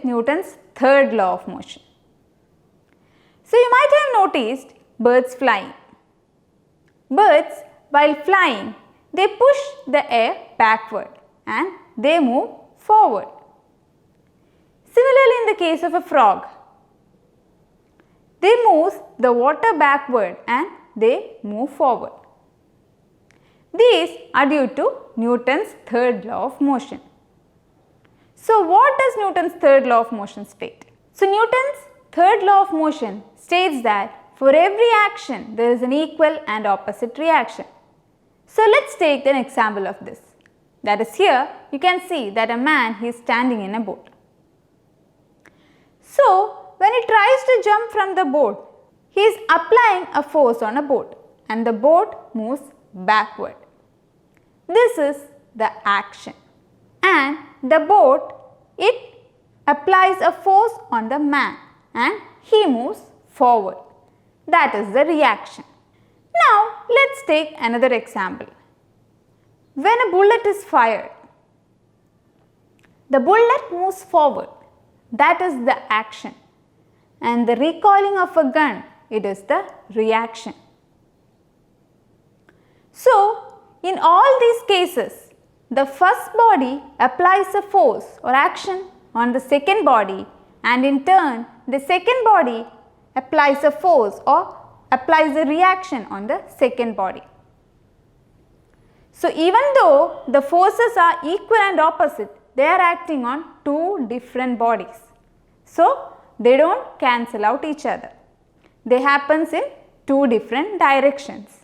with Newton's third law of motion. So you might have noticed birds flying. Birds, while flying, they push the air backward and they move forward. Similarly, in the case of a frog, they move the water backward and they move forward. These are due to Newton's third law of motion. So what does Newton's third law of motion state? So Newton's third law of motion states that for every action there is an equal and opposite reaction. So let's take an example of this. That is, here you can see that a man is standing in a boat. So when he tries to jump from the boat, he is applying a force on a boat and the boat moves backward. This is the action, and the boat, it applies a force on the man and he moves forward. That is the reaction. Now let's take another example. When a bullet is fired, the bullet moves forward. That is the action. And the recoiling of a gun, it is the reaction. So in all these cases, the first body applies a force or action on the second body, and in turn the second body applies a force or applies a reaction on the second body. So even though the forces are equal and opposite, they are acting on two different bodies. So they don't cancel out each other. They happens in two different directions.